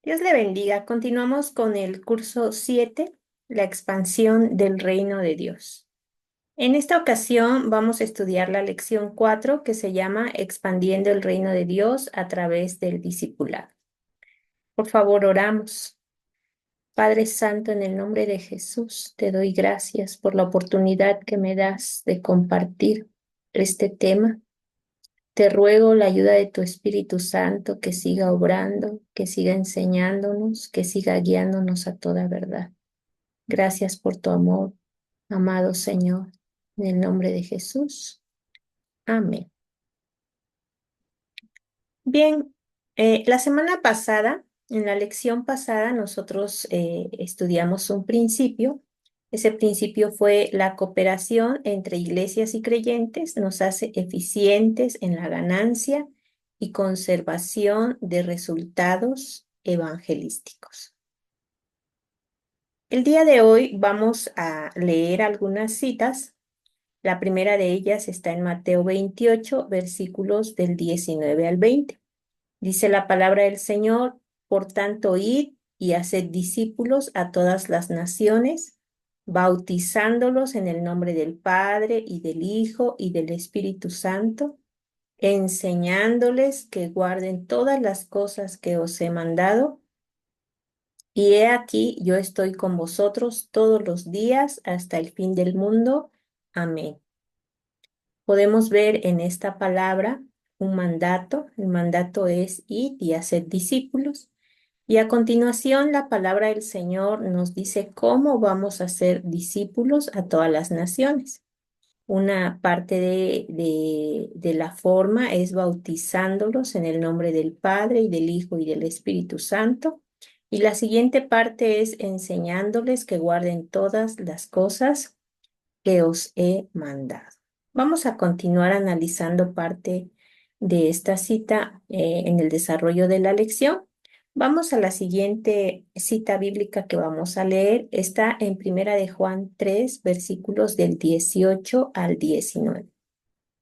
Dios le bendiga. Continuamos con el curso 7, la expansión del reino de Dios. En esta ocasión vamos a estudiar la lección 4 que se llama Expandiendo el reino de Dios a través del discipulado. Por favor, oramos. Padre Santo, en el nombre de Jesús, te doy gracias por la oportunidad que me das de compartir este tema. Te ruego la ayuda de tu Espíritu Santo que siga obrando, que siga enseñándonos, que siga guiándonos a toda verdad. Gracias por tu amor, amado Señor. En el nombre de Jesús. Amén. Bien, la semana pasada, en la lección pasada, nosotros estudiamos un principio. Ese principio fue la cooperación entre iglesias y creyentes nos hace eficientes en la ganancia y conservación de resultados evangelísticos. El día de hoy vamos a leer algunas citas. La primera de ellas está en Mateo 28, versículos del 19 al 20. Dice la palabra del Señor: por tanto, id y haced discípulos a todas las naciones, bautizándolos en el nombre del Padre y del Hijo y del Espíritu Santo, enseñándoles que guarden todas las cosas que os he mandado. Y he aquí, yo estoy con vosotros todos los días hasta el fin del mundo. Amén. Podemos ver en esta palabra un mandato. El mandato es id y hacer discípulos. Y a continuación, la palabra del Señor nos dice cómo vamos a ser discípulos a todas las naciones. Una parte de la forma es bautizándolos en el nombre del Padre y del Hijo y del Espíritu Santo. Y la siguiente parte es enseñándoles que guarden todas las cosas que os he mandado. Vamos a continuar analizando parte de esta cita en el desarrollo de la lección. Vamos a la siguiente cita bíblica que vamos a leer. Está en Primera de Juan 3, versículos del 18 al 19.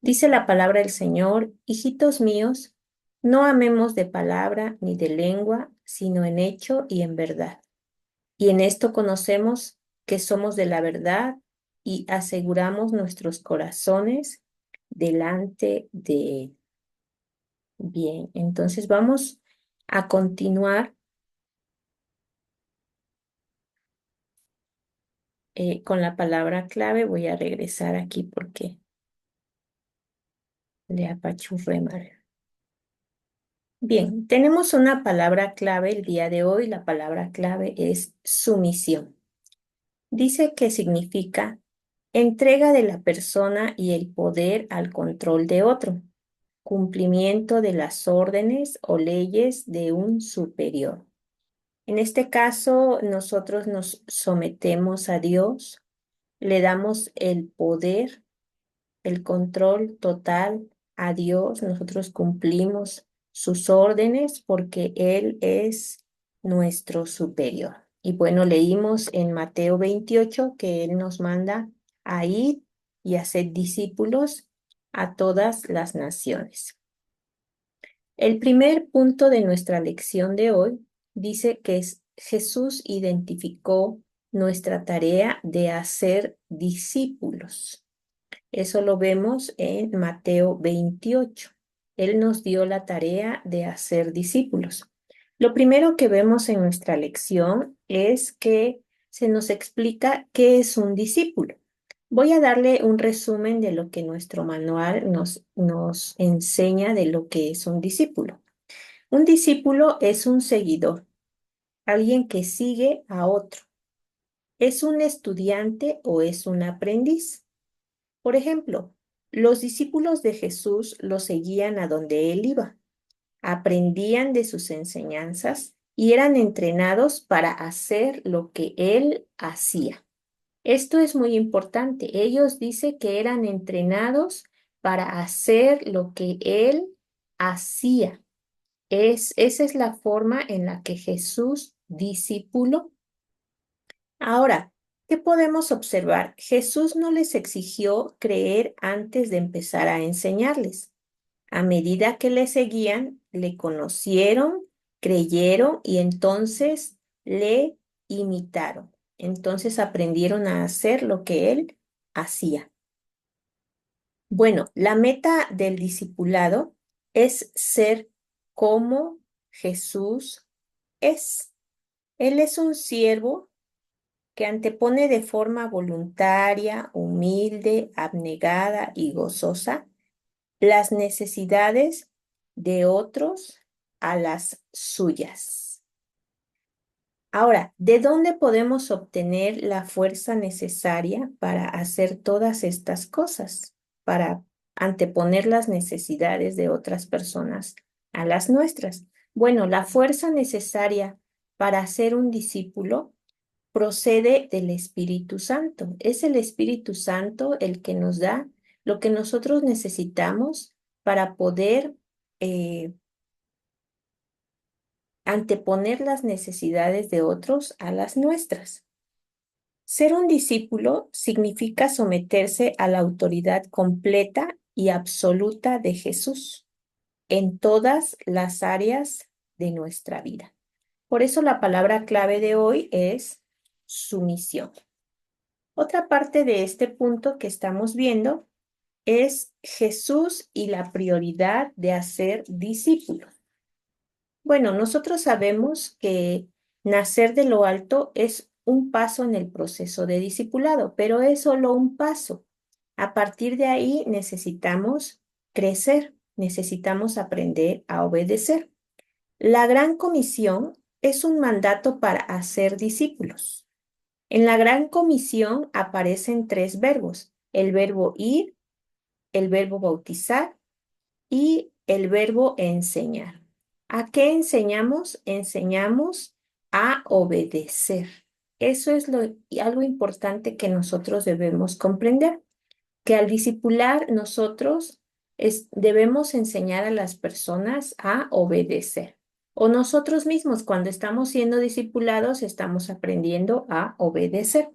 Dice la palabra del Señor: hijitos míos, no amemos de palabra ni de lengua, sino en hecho y en verdad. Y en esto conocemos que somos de la verdad y aseguramos nuestros corazones delante de Él. Bien, entonces vamos a continuar con la palabra clave. Voy a regresar aquí porque le apachurré mal. Bien, tenemos una palabra clave el día de hoy. La palabra clave es sumisión. Dice que significa entrega de la persona y el poder al control de otro, cumplimiento de las órdenes o leyes de un superior. En este caso, nosotros nos sometemos a Dios, le damos el poder, el control total a Dios. Nosotros cumplimos sus órdenes porque Él es nuestro superior. Y bueno, leímos en Mateo 28 que Él nos manda a ir y hacer discípulos a todas las naciones. El primer punto de nuestra lección de hoy dice que Jesús identificó nuestra tarea de hacer discípulos. Eso lo vemos en Mateo 28. Él nos dio la tarea de hacer discípulos. Lo primero que vemos en nuestra lección es que se nos explica qué es un discípulo. Voy a darle un resumen de lo que nuestro manual nos enseña de lo que es un discípulo. Un discípulo es un seguidor, alguien que sigue a otro. ¿Es un estudiante o es un aprendiz? Por ejemplo, los discípulos de Jesús lo seguían a donde él iba, aprendían de sus enseñanzas y eran entrenados para hacer lo que él hacía. Esto es muy importante. Ellos dicen que eran entrenados para hacer lo que él hacía. Esa es la forma en la que Jesús discipuló. Ahora, ¿qué podemos observar? Jesús no les exigió creer antes de empezar a enseñarles. A medida que le seguían, le conocieron, creyeron y entonces le imitaron. Entonces aprendieron a hacer lo que él hacía. Bueno, la meta del discipulado es ser como Jesús es. Él es un siervo que antepone de forma voluntaria, humilde, abnegada y gozosa las necesidades de otros a las suyas. Ahora, ¿de dónde podemos obtener la fuerza necesaria para hacer todas estas cosas? Para anteponer las necesidades de otras personas a las nuestras. Bueno, la fuerza necesaria para ser un discípulo procede del Espíritu Santo. Es el Espíritu Santo el que nos da lo que nosotros necesitamos para poder anteponer las necesidades de otros a las nuestras. Ser un discípulo significa someterse a la autoridad completa y absoluta de Jesús en todas las áreas de nuestra vida. Por eso la palabra clave de hoy es sumisión. Otra parte de este punto que estamos viendo es Jesús y la prioridad de hacer discípulos. Bueno, nosotros sabemos que nacer de lo alto es un paso en el proceso de discipulado, pero es solo un paso. A partir de ahí necesitamos crecer, necesitamos aprender a obedecer. La gran comisión es un mandato para hacer discípulos. En la gran comisión aparecen tres verbos: el verbo ir, el verbo bautizar y el verbo enseñar. ¿A qué enseñamos? Enseñamos a obedecer. Eso es algo importante que nosotros debemos comprender, que al discipular nosotros debemos enseñar a las personas a obedecer. O nosotros mismos, cuando estamos siendo discipulados, estamos aprendiendo a obedecer.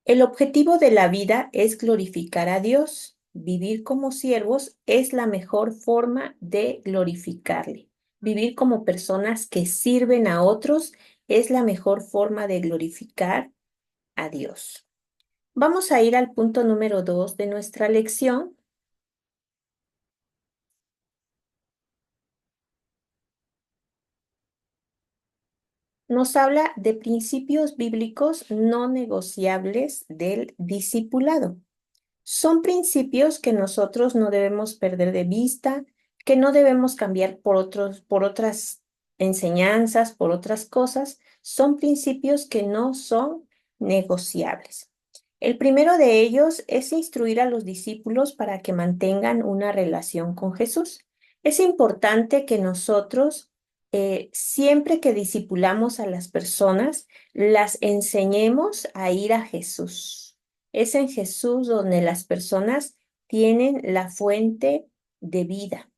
El objetivo de la vida es glorificar a Dios. Vivir como siervos es la mejor forma de glorificarle. Vivir como personas que sirven a otros es la mejor forma de glorificar a Dios. Vamos a ir al punto número 2 de nuestra lección. Nos habla de principios bíblicos no negociables del discipulado. Son principios que nosotros no debemos perder de vista, que no debemos cambiar por otras enseñanzas, por otras cosas. Son principios que no son negociables. El primero de ellos es instruir a los discípulos para que mantengan una relación con Jesús. Es importante que nosotros, siempre que discipulamos a las personas, las enseñemos a ir a Jesús. Es en Jesús donde las personas tienen la fuente de vida.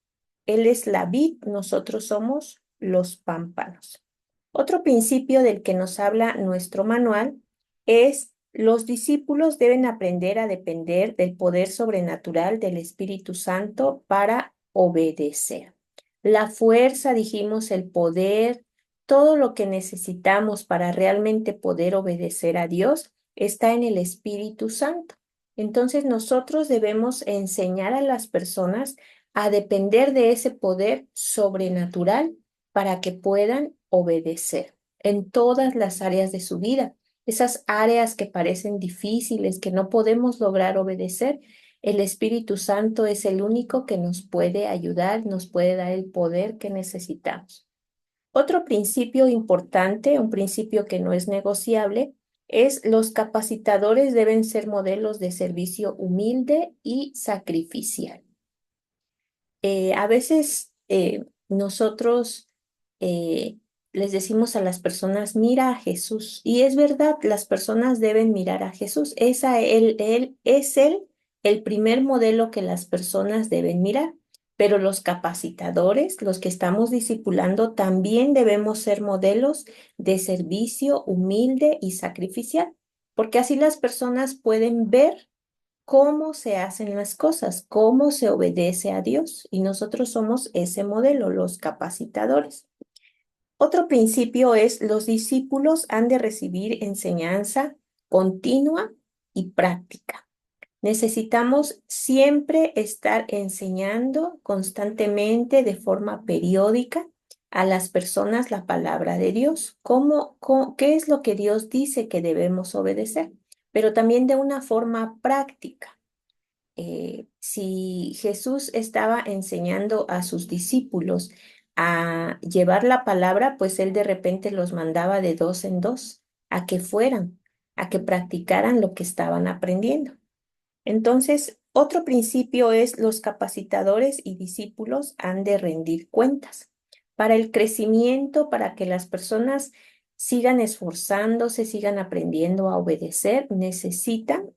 Él es la vid, nosotros somos los pámpanos. Otro principio del que nos habla nuestro manual es: los discípulos deben aprender a depender del poder sobrenatural del Espíritu Santo para obedecer. La fuerza, dijimos, el poder, todo lo que necesitamos para realmente poder obedecer a Dios está en el Espíritu Santo. Entonces nosotros debemos enseñar a las personas a depender de ese poder sobrenatural para que puedan obedecer en todas las áreas de su vida. Esas áreas que parecen difíciles, que no podemos lograr obedecer, el Espíritu Santo es el único que nos puede ayudar, nos puede dar el poder que necesitamos. Otro principio importante, un principio que no es negociable, es: los capacitadores deben ser modelos de servicio humilde y sacrificial. A veces nosotros eh, les decimos a las personas: mira a Jesús. Y es verdad, las personas deben mirar a Jesús. Él es el primer modelo que las personas deben mirar. Pero los capacitadores, los que estamos discipulando, también debemos ser modelos de servicio humilde y sacrificial, porque así las personas pueden ver cómo se hacen las cosas, cómo se obedece a Dios. Y nosotros somos ese modelo, los capacitadores. Otro principio es los discípulos han de recibir enseñanza continua y práctica. Necesitamos siempre estar enseñando constantemente de forma periódica a las personas la palabra de Dios. ¿Qué es lo que Dios dice que debemos obedecer? Pero también de una forma práctica. Si Jesús estaba enseñando a sus discípulos a llevar la palabra, pues él de repente los mandaba de dos en dos a que fueran, a que practicaran lo que estaban aprendiendo. Entonces, otro principio es los capacitadores y discípulos han de rendir cuentas. Para el crecimiento, para que las personas sigan esforzándose, sigan aprendiendo a obedecer, necesitan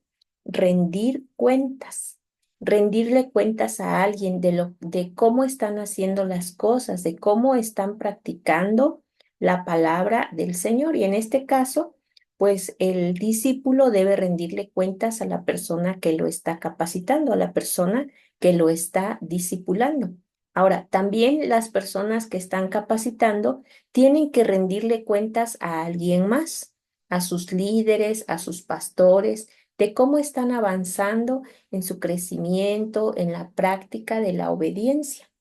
rendir cuentas. Rendirle cuentas a alguien de cómo están haciendo las cosas, de cómo están practicando la palabra del Señor. Y en este caso, pues el discípulo debe rendirle cuentas a la persona que lo está capacitando, a la persona que lo está discipulando. Ahora, también las personas que están capacitando tienen que rendirle cuentas a alguien más, a sus líderes, a sus pastores, de cómo están avanzando en su crecimiento, en la práctica de la obediencia.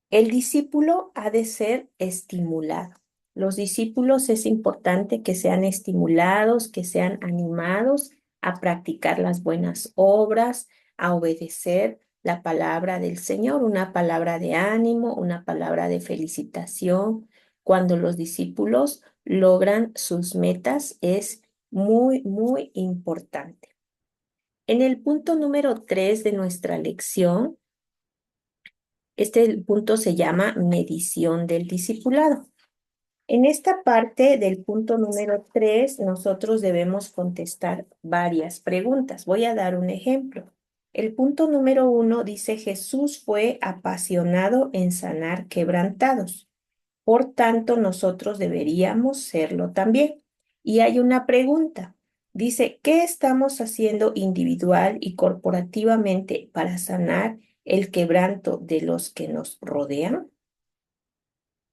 El discípulo ha de ser estimulado. Los discípulos es importante que sean estimulados, que sean animados a practicar las buenas obras, a obedecer la palabra del Señor, una palabra de ánimo, una palabra de felicitación. Cuando los discípulos logran sus metas es muy, muy importante. En el punto número 3 de nuestra lección, este punto se llama medición del discipulado. En esta parte del punto número 3, nosotros debemos contestar varias preguntas. Voy a dar un ejemplo. El punto número 1 dice, Jesús fue apasionado en sanar quebrantados. Por tanto, nosotros deberíamos serlo también. Y hay una pregunta. Dice, ¿qué estamos haciendo individual y corporativamente para sanar el quebranto de los que nos rodean?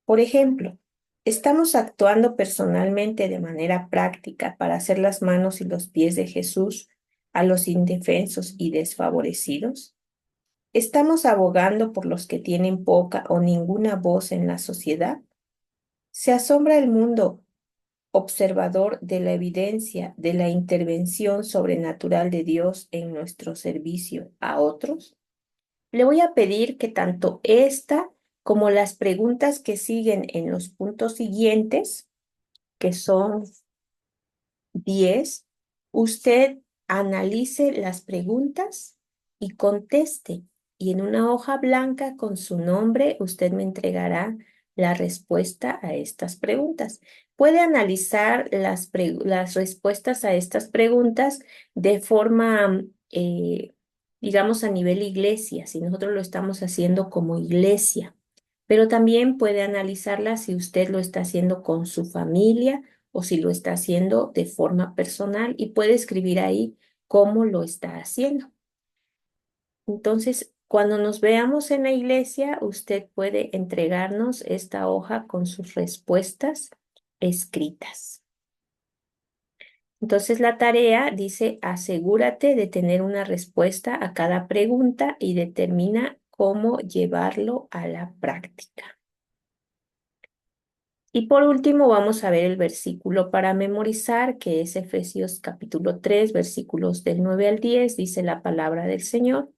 Por ejemplo, ¿estamos actuando personalmente de manera práctica para hacer las manos y los pies de Jesús a los indefensos y desfavorecidos? ¿Estamos abogando por los que tienen poca o ninguna voz en la sociedad? ¿Se asombra el mundo observador de la evidencia de la intervención sobrenatural de Dios en nuestro servicio a otros? Le voy a pedir que tanto esta como las preguntas que siguen en los puntos siguientes, que son 10, usted analice las preguntas y conteste. Y en una hoja blanca con su nombre, usted me entregará la respuesta a estas preguntas. Puede analizar las respuestas a estas preguntas de forma, digamos, a nivel iglesia, si nosotros lo estamos haciendo como iglesia, pero también puede analizarlas si usted lo está haciendo con su familia o si lo está haciendo de forma personal y puede escribir ahí cómo lo está haciendo. Entonces, cuando nos veamos en la iglesia, usted puede entregarnos esta hoja con sus respuestas escritas. Entonces, la tarea dice, asegúrate de tener una respuesta a cada pregunta y determina cómo llevarlo a la práctica. Y por último, vamos a ver el versículo para memorizar, que es Efesios capítulo 3, versículos del 9 al 10, dice la palabra del Señor,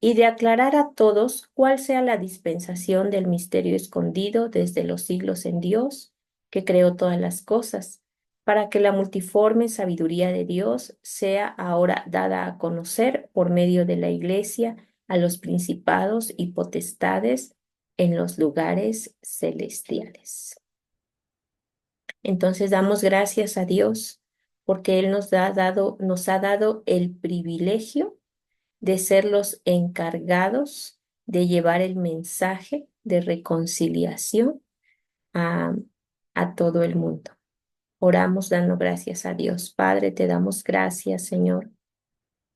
y de aclarar a todos cuál sea la dispensación del misterio escondido desde los siglos en Dios, que creó todas las cosas, para que la multiforme sabiduría de Dios sea ahora dada a conocer por medio de la Iglesia a los principados y potestades en los lugares celestiales. Entonces damos gracias a Dios porque Él nos ha dado el privilegio de ser los encargados de llevar el mensaje de reconciliación a, a todo el mundo. Oramos dando gracias a Dios. Padre, te damos gracias, Señor,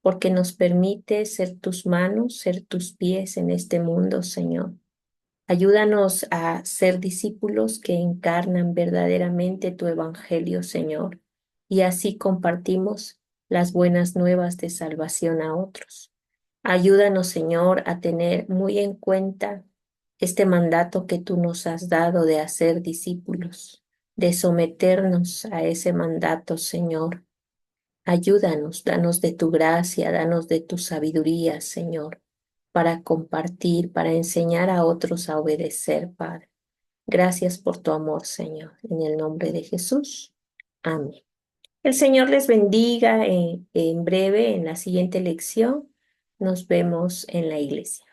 porque nos permite ser tus manos, ser tus pies en este mundo, Señor. Ayúdanos a ser discípulos que encarnan verdaderamente tu evangelio, Señor, y así compartimos las buenas nuevas de salvación a otros. Ayúdanos, Señor, a tener muy en cuenta este mandato que tú nos has dado de hacer discípulos, de someternos a ese mandato, Señor. Ayúdanos, danos de tu gracia, danos de tu sabiduría, Señor, para compartir, para enseñar a otros a obedecer, Padre. Gracias por tu amor, Señor. En el nombre de Jesús. Amén. El Señor les bendiga en breve, en la siguiente lección. Nos vemos en la iglesia.